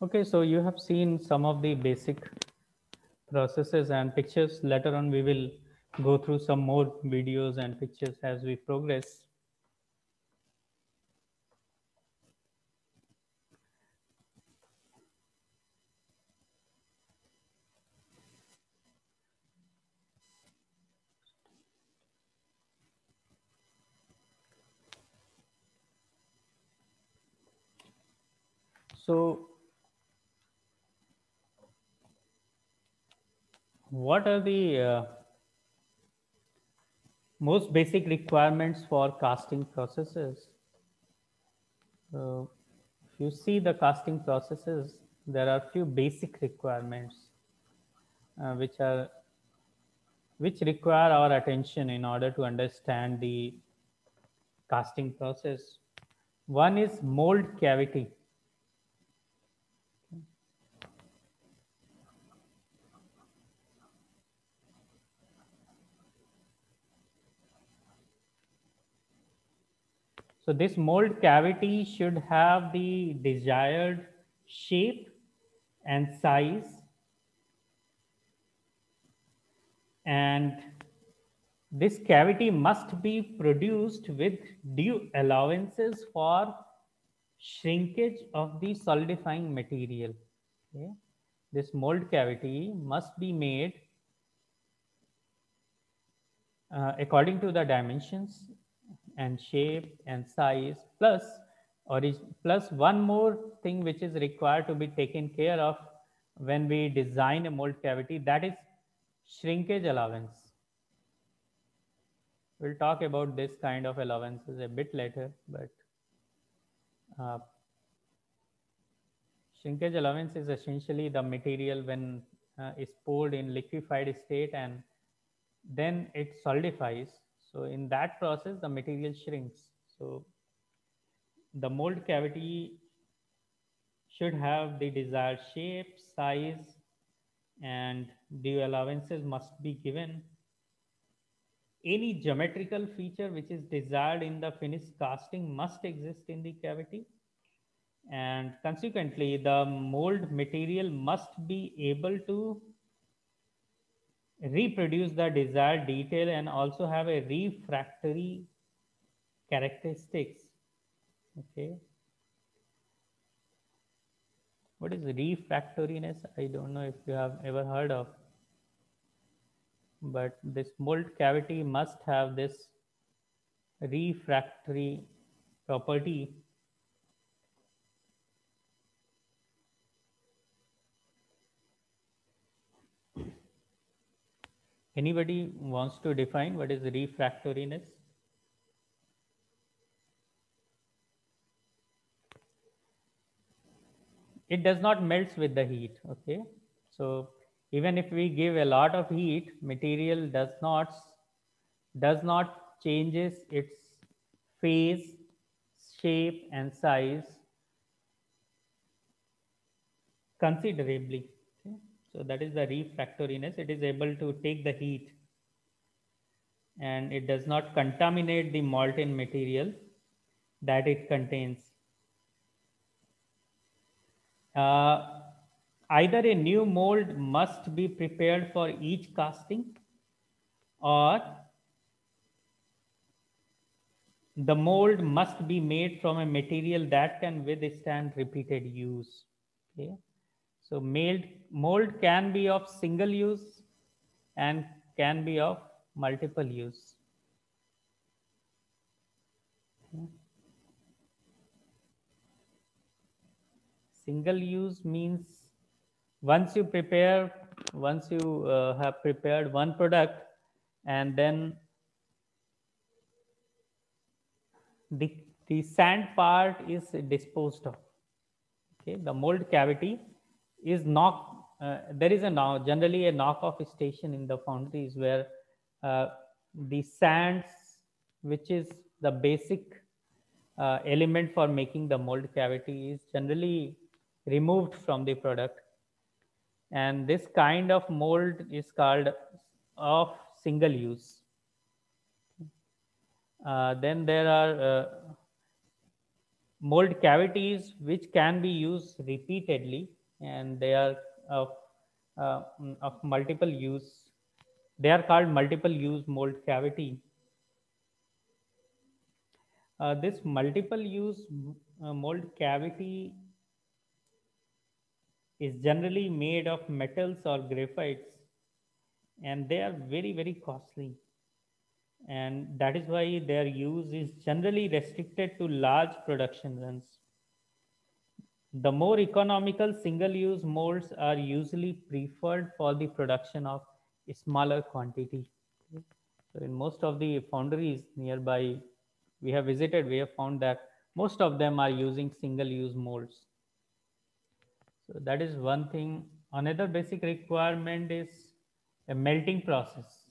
Okay, so you have seen some of the basic processes and pictures. Later on, we will go through some more videos and pictures as we progress. So, what are the most basic requirements for casting processes? If you see the casting processes, there are few basic requirements uh, which are which require our attention in order to understand the casting process. One is mold cavity. So this mold cavity should have the desired shape and size, and this cavity must be produced with due allowances for shrinkage of the solidifying material. Okay. This mold cavity must be made according to the dimensions and shape and size, plus one more thing which is required to be taken care of when we design a mold cavity, that is shrinkage allowance. We'll talk about this kind of allowances a bit later, but uh, shrinkage allowance is essentially the material when is poured in liquefied state and then it solidifies. So in that process, the material shrinks. So the mold cavity should have the desired shape, size, and due allowances must be given. Any geometrical feature which is desired in the finished casting must exist in the cavity, and consequently, the mold material must be able to reproduce the desired detail and also have a refractory characteristics. Okay, what is refractoriness? I don't know if you have ever heard of, but this mold cavity must have this refractory property. Anybody wants to define what is refractoriness? It does not melt with the heat. Okay, so even if we give a lot of heat, material does not changes its phase, shape, and size considerably. Okay? So that is the refractoriness. It is able to take the heat and it does not contaminate the molten material that it contains. Uh, Either a new mold must be prepared for each casting, or the mold must be made from a material that can withstand repeated use. Okay. So mold can be of single use and can be of multiple use. Okay. Single use means once you prepare, once you have prepared one product, and then the the sand part is disposed of. Okay, the mold cavity is knock. There is a now generally a knock-off station in the foundries where uh, the sands, which is the basic element for making the mold cavity, is generally removed from the product, and this kind of mold is called of single use. Then there are mold cavities which can be used repeatedly, and they are of, of multiple use. They are called multiple use mold cavity. This multiple use mold cavity is generally made of metals or graphites, and they are very, very costly. And that is why their use is generally restricted to large production runs. The more economical single use molds are usually preferred for the production of smaller quantity. So in most of the foundries nearby we have visited, we have found that most of them are using single use molds. So that is one thing. Another basic requirement is a melting process.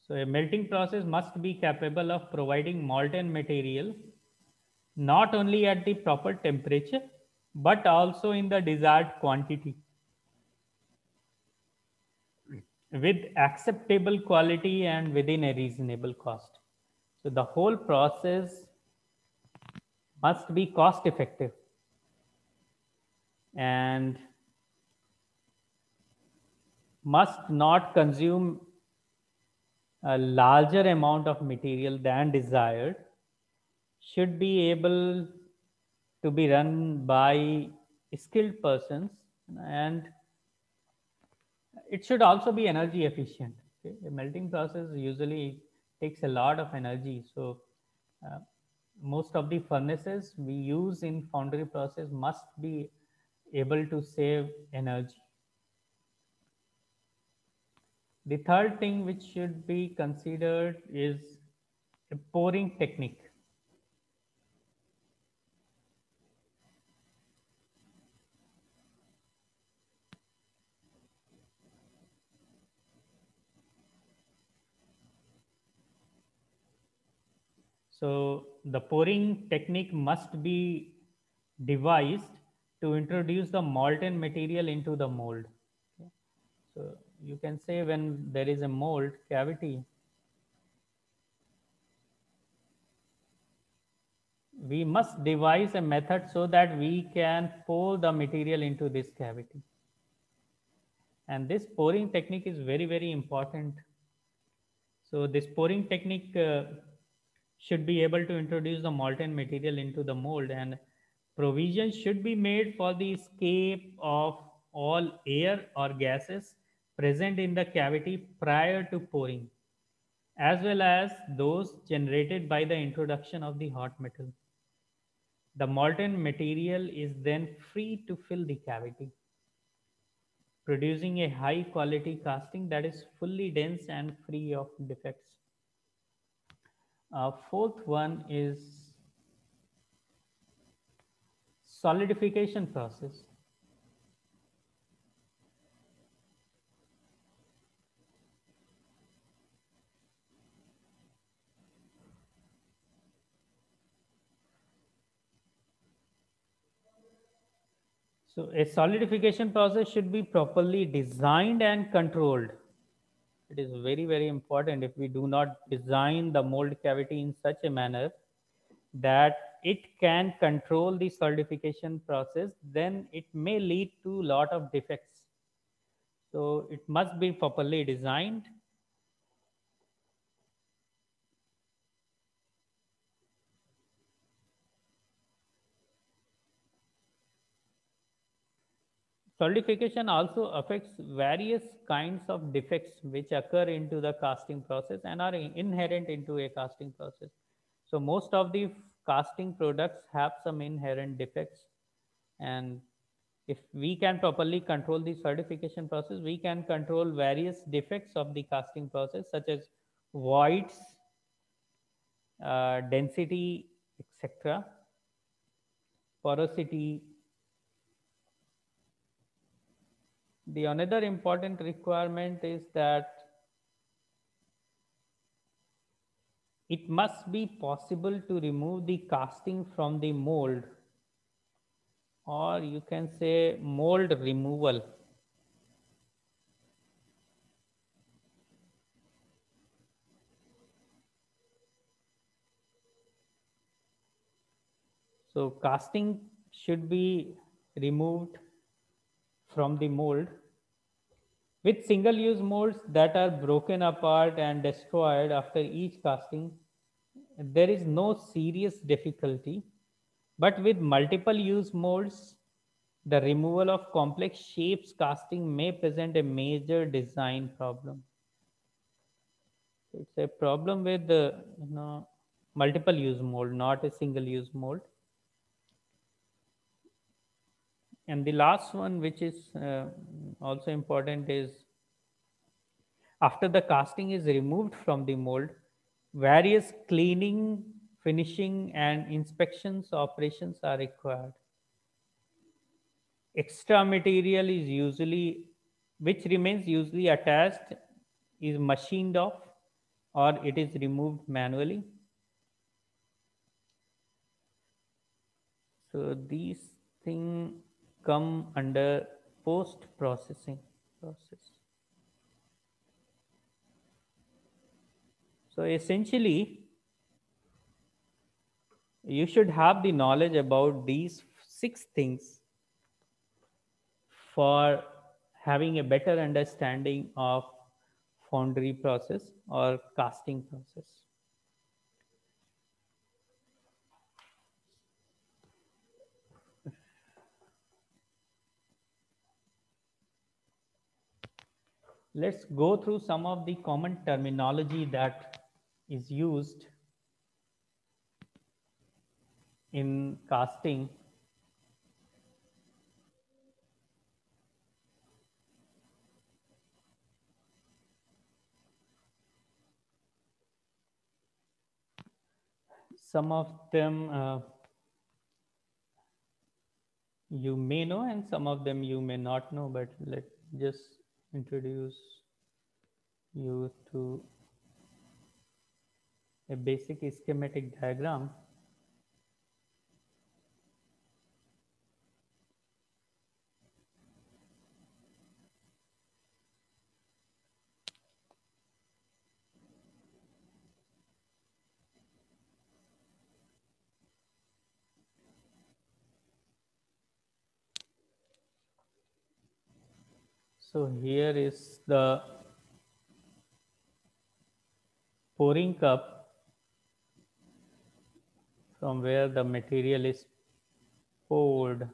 So a melting process must be capable of providing molten material not only at the proper temperature but also in the desired quantity with acceptable quality and within a reasonable cost. So the whole process must be cost effective and must not consume a larger amount of material than desired, should be able to be run by skilled persons, and it should also be energy efficient. Okay? The melting process usually takes a lot of energy. So uh, most of the furnaces we use in foundry process must be able to save energy. The third thing which should be considered is a pouring technique. So the pouring technique must be devised to introduce the molten material into the mold. Okay. So you can say when there is a mold cavity, we must devise a method so that we can pour the material into this cavity. And this pouring technique is very, very important. So this pouring technique should be able to introduce the molten material into the mold, and provision should be made for the escape of all air or gases present in the cavity prior to pouring, as well as those generated by the introduction of the hot metal. The molten material is then free to fill the cavity, producing a high quality casting that is fully dense and free of defects. Fourth one is solidification process. So a solidification process should be properly designed and controlled. It is very, very important. If we do not design the mold cavity in such a manner that it can control the solidification process, then it may lead to a lot of defects. So it must be properly designed. Solidification also affects various kinds of defects which occur into the casting process and are inherent into a casting process. So most of the casting products have some inherent defects, and if we can properly control the solidification process, we can control various defects of the casting process such as voids, density, etc., porosity. The another important requirement is that it must be possible to remove the casting from the mold, or you can say mold removal. So casting should be removed from the mold. With single use molds that are broken apart and destroyed after each casting, there is no serious difficulty. But with multiple use molds, the removal of complex shapes casting may present a major design problem. It's a problem with the multiple use mold, not a single use mold. And the last one, which is also important, is after the casting is removed from the mold, various cleaning, finishing, and inspections operations are required. Extra material is usually, which remains usually attached, is machined off or it is removed manually. So these things come under post processing process. So essentially, you should have the knowledge about these six things for having a better understanding of foundry process or casting process. Let's go through some of the common terminology that is used in casting. Some of them you may know, and some of them you may not know, but let just introduce you to a basic schematic diagram. So here is the pouring cup from where the material is poured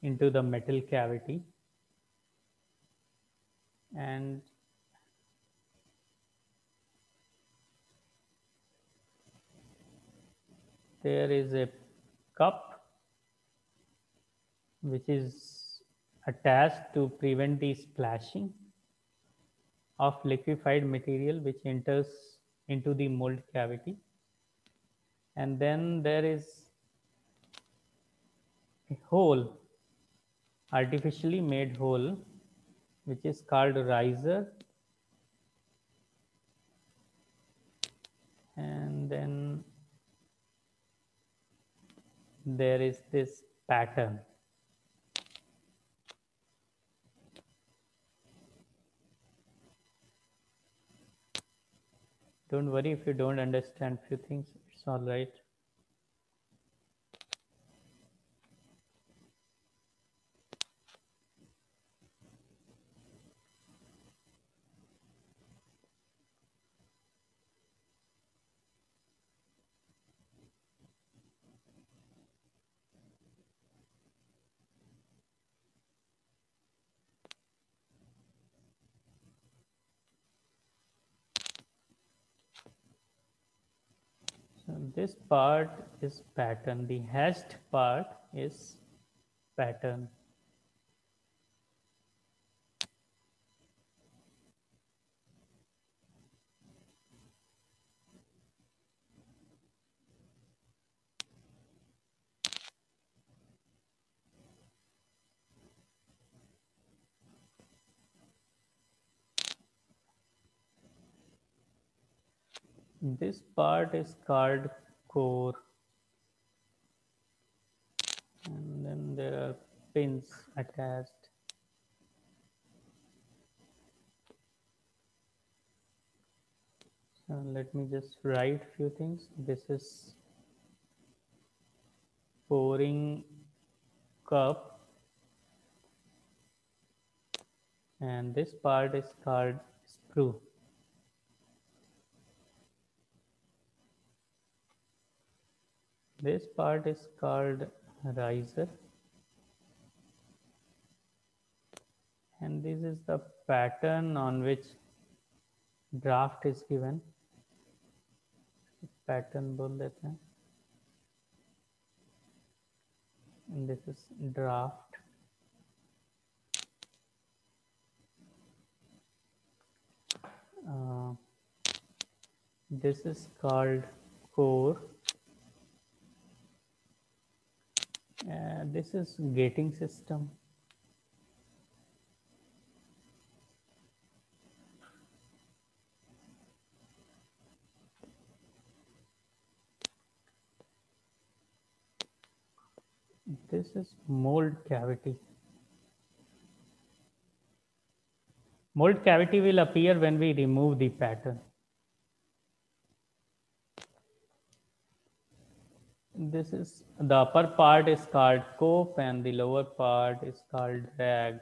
into the metal cavity, and there is a cup which is attached to prevent the splashing of liquefied material which enters into the mold cavity. And then there is a hole, artificially made hole, which is called riser. And then there is this pattern. Don't worry if you don't understand few things, it's all right. So this part is pattern. The hashed part is pattern. This part is called core, and then there are pins attached. So let me just write few things. This is pouring cup, and this part is called sprue. This part is called riser, and this is the pattern on which draft is given. Pattern बोल देते हैं, and this is draft. This is called core. This is gating system. This is mold cavity. Mold cavity will appear when we remove the pattern. This is the upper part is called cope and the lower part is called drag.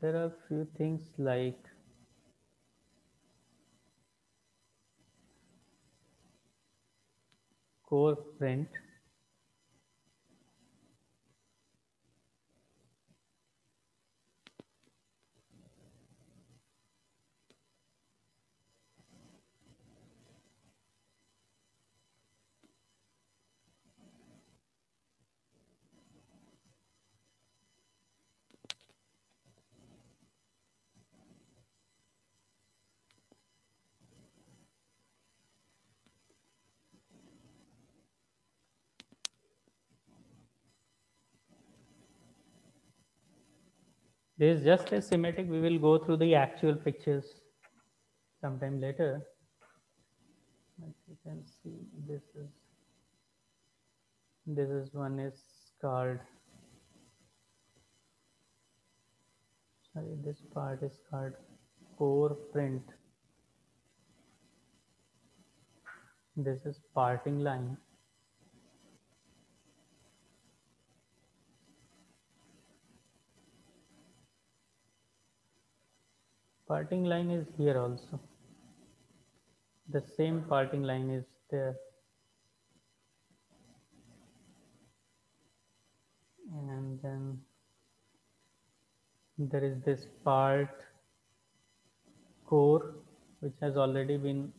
There are few things like core print. This is just a schematic. We will go through the actual pictures sometime later. As you can see, this is one is called, sorry, this part is called core print. This is parting line. Parting line is here also. The same parting line is there. And then there is this part core, which has already been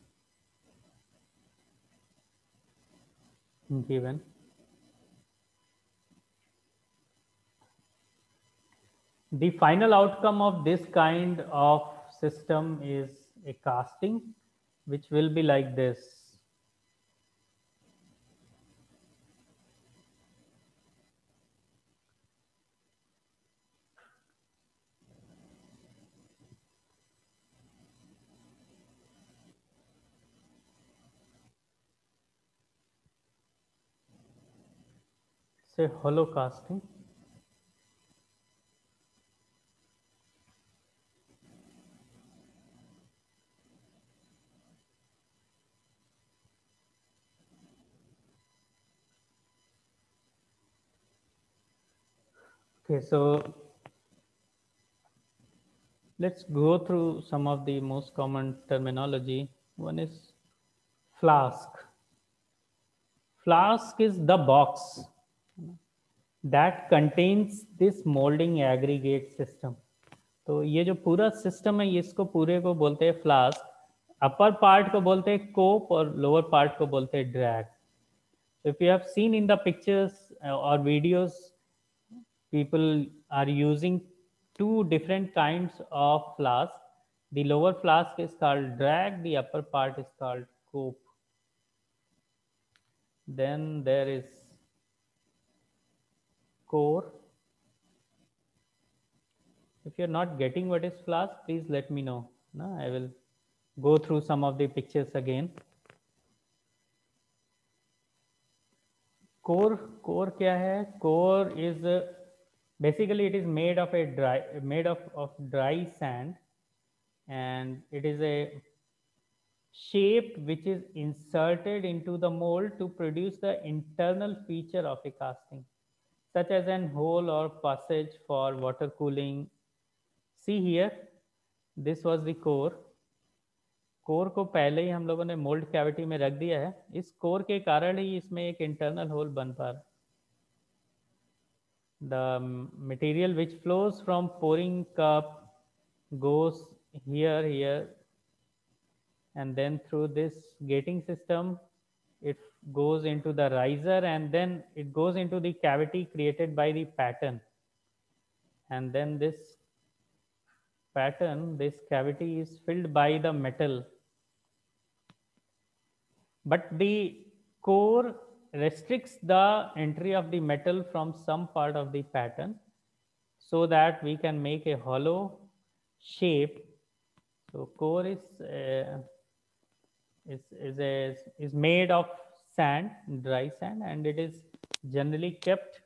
given. The final outcome of this kind of system is a casting, which will be like this. It's a hollow casting. Okay, so let's go through some of the most common terminology. One is flask. Flask is the box that contains this molding aggregate system. तो ये जो पूरा system है, इसको पूरे को बोलते हैं फ्लास्क. अपर पार्ट को बोलते हैं कोप और लोअर पार्ट को बोलते हैं drag. If you have seen in the pictures or videos, people are using two different kinds of flask. The lower flask is called drag, the upper part is called cope. Then there is core. If you're not getting what is flask, please let me know. No, I will go through some of the pictures again. Core क्या है? Core is Basically, it is made of dry sand, and it is a shape which is inserted into the mold to produce the internal feature of a casting, such as an hole or passage for water cooling. See here, this was the core. Core को पहले ही हम लोगों ने mould cavity में रख दिया है, इस कोर के कारण ही इसमें एक इंटरनल होल बन पा रहा है. The material which flows from pouring cup goes here, and then through this gating system it goes into the riser, and then it goes into the cavity created by the pattern, and then this cavity is filled by the metal, but the core restricts the entry of the metal from some part of the pattern so that we can make a hollow shape. So core is made of sand, dry sand, and it is generally kept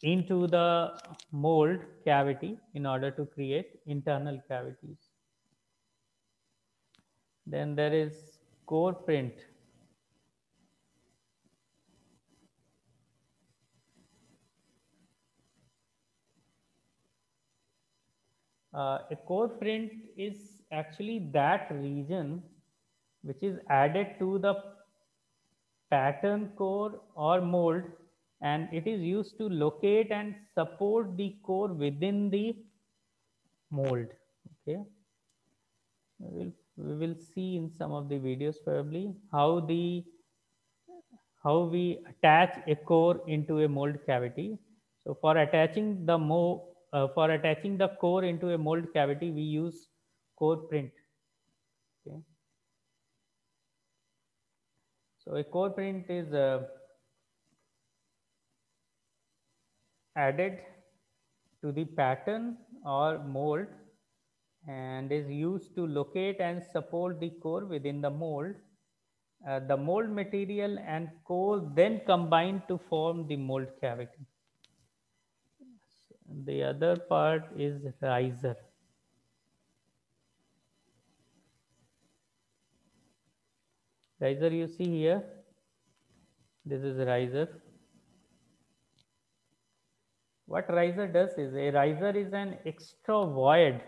into the mold cavity in order to create internal cavities. Then there is core print. A core print is actually that region which is added to the pattern core or mold, and it is used to locate and support the core within the mold. Okay, we will see in some of the videos probably how we attach a core into a mold cavity. So for attaching the core into a mold cavity, we use core print. Okay. So a core print is added to the pattern or mold and is used to locate and support the core within the mold. The mold material and core then combine to form the mold cavity. The other part is riser. Riser you see here, this is riser. What riser does is, a riser is an extra void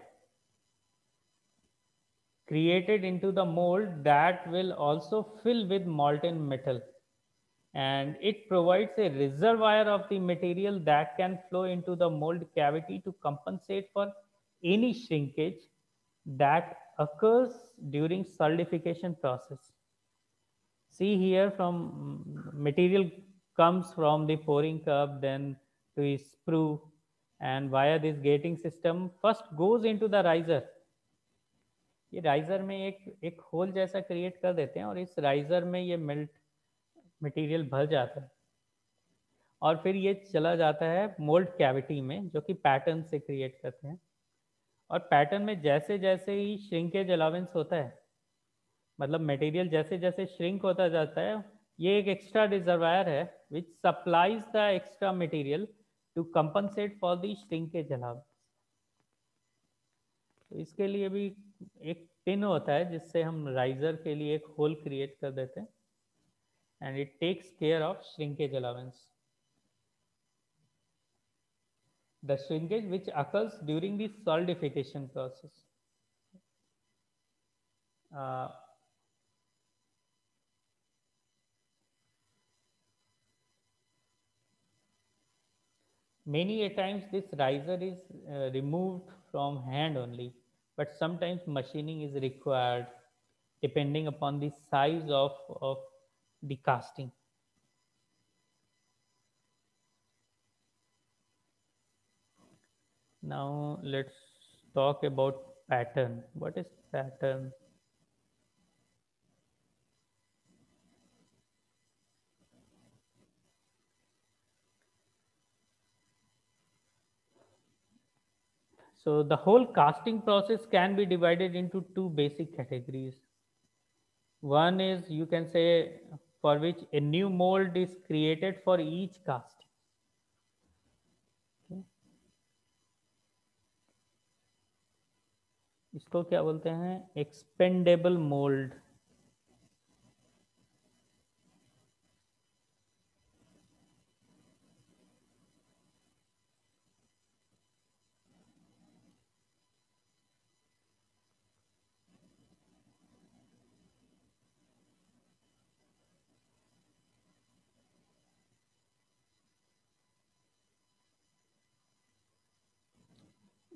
created into the mold that will also fill with molten metal, and it provides a reservoir of the material that can flow into the mold cavity to compensate for any shrinkage that occurs during solidification process. See here, from material comes from the pouring cup, then to a sprue, and via this gating system first goes into the riser. ये riser में एक whole जैसा create कर देते हैं और इस riser में ये मेल्ट मटेरियल भर जाता है और फिर ये चला जाता है मोल्ड कैविटी में, जो कि पैटर्न से क्रिएट करते हैं. और पैटर्न में जैसे जैसे ही श्रिंकेज अलावेंस होता है, मतलब मटेरियल जैसे जैसे श्रिंक होता जाता है, ये एक एक्स्ट्रा रिजर्वायर है which supplies the extra material to compensate for the shrinkage allowance. तो इसके लिए भी एक पिन होता है जिससे हम राइजर के लिए एक होल क्रिएट कर देते हैं, and it takes care of shrinkage allowance. The shrinkage which occurs during the solidification process. Many a times this riser is removed from hand only, but sometimes machining is required depending upon the size of the casting. Now let's talk about pattern. What is pattern? So the whole casting process can be divided into two basic categories. One is, you can say, for which a new mold is created for each casting. Okay. इसको क्या बोलते हैं, expendable mould.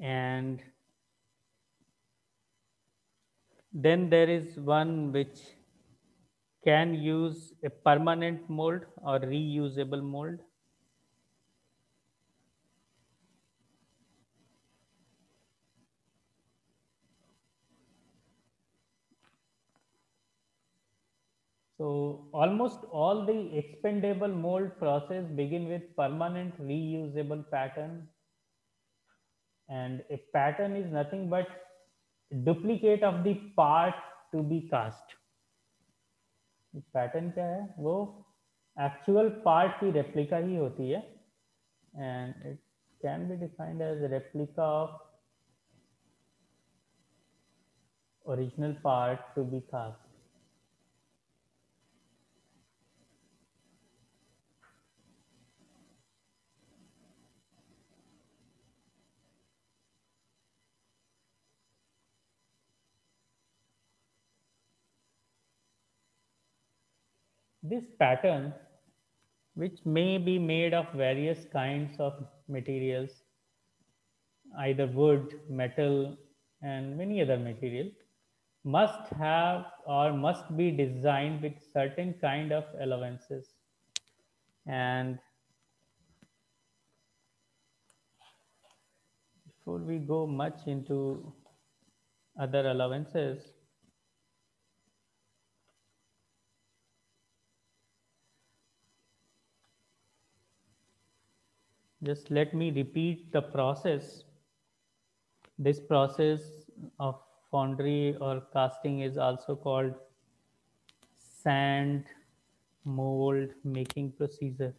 And then there is one which can use a permanent mold or reusable mold. So almost all the expendable mold process begin with permanent reusable pattern, and a pattern is nothing but duplicate of the part to be cast. Pattern क्या है, वो actual part की replica ही होती है, and it can be defined as replica of original part to be cast. This pattern, which may be made of various kinds of materials, either wood, metal, and many other material, must have or must be designed with certain kind of allowances. And before we go much into other allowances, just let me repeat the process. This process of foundry or casting is also called sand mold making procedure.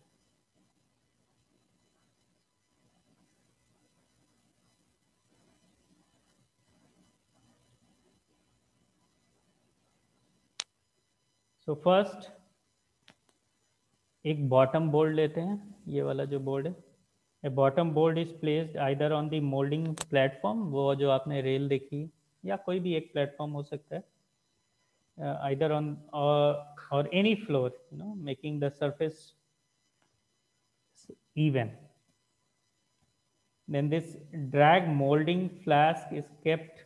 So first एक bottom bold लेते हैं, ये वाला जो board है, a bottom bold is placed either on the moulding platform, वो जो आपने रेल देखी, या कोई भी एक प्लेटफॉर्म हो सकता है, आइदर ऑन और any floor, making the surface even. Then this drag molding flask is kept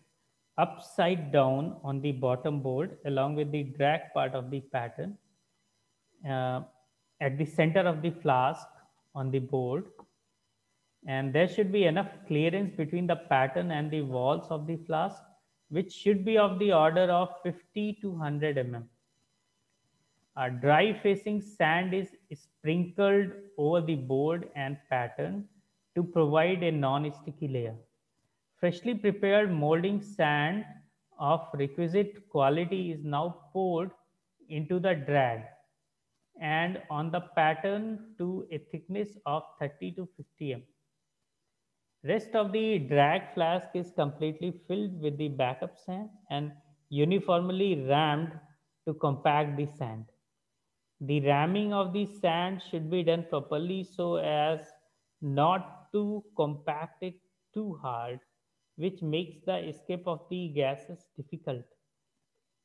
upside down on the bottom board along with the drag part of the pattern uh, at the center of the flask on the board, and there should be enough clearance between the pattern and the walls of the flask, which should be of the order of 50 to 100 mm. A dry facing sand is sprinkled over the board and pattern to provide a non-sticky layer. Freshly prepared molding sand of requisite quality is now poured into the drag and on the pattern to a thickness of 30 to 50 mm. Rest of the drag flask is completely filled with the backup sand and uniformly rammed to compact the sand. The ramming of the sand should be done properly so as not to compact it too hard, which makes the escape of the gases difficult.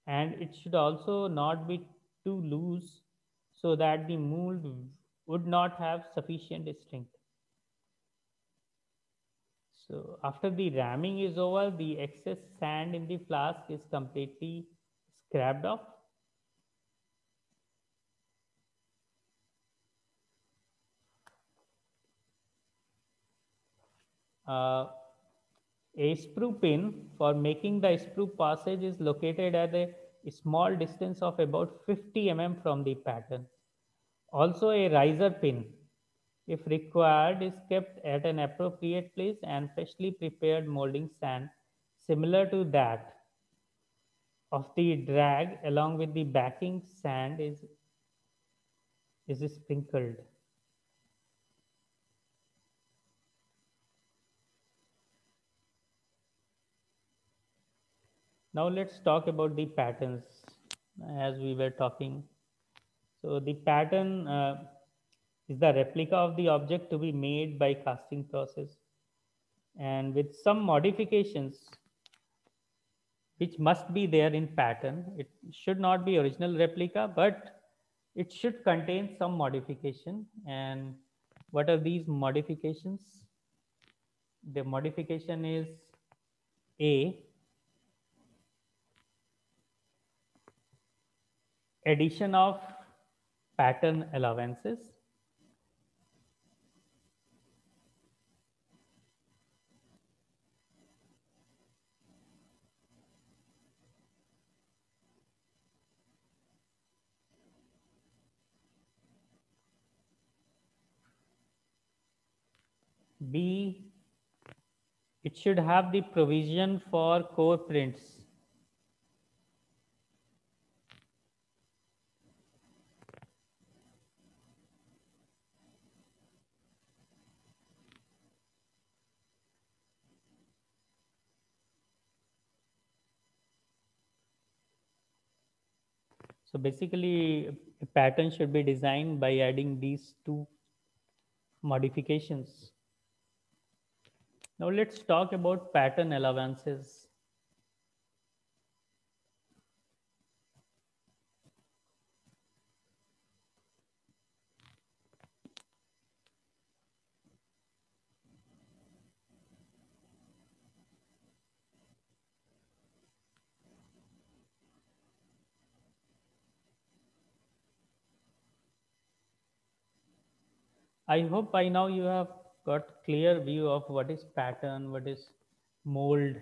And it should also not be too loose so that the mold would not have sufficient strength. So after the ramming is over, the excess sand in the flask is completely scraped off. Uh, a sprue pin for making the sprue passage is located at a small distance of about 50 mm from the pattern. Also, a riser pin, if required, is kept at an appropriate place, and freshly prepared molding sand similar to that of the drag along with the backing sand is sprinkled. Now let's talk about the patterns as we were talking. So the pattern is the replica of the object to be made by casting process, and with some modifications which must be there in pattern. It should not be original replica, but it should contain some modification. And what are these modifications? The modification is A, addition of pattern allowances. B, it should have the provision for core prints. So basically, a pattern should be designed by adding these two modifications. Now let's talk about pattern allowances. I hope by now you have got clear view of what is pattern, what is mold,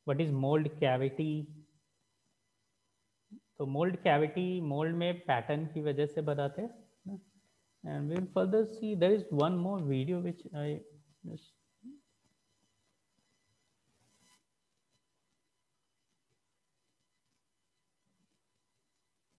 what is mold cavity. तो mold cavity mold में pattern की वजह से बनाते हैं. And we'll further see there is one more video which I just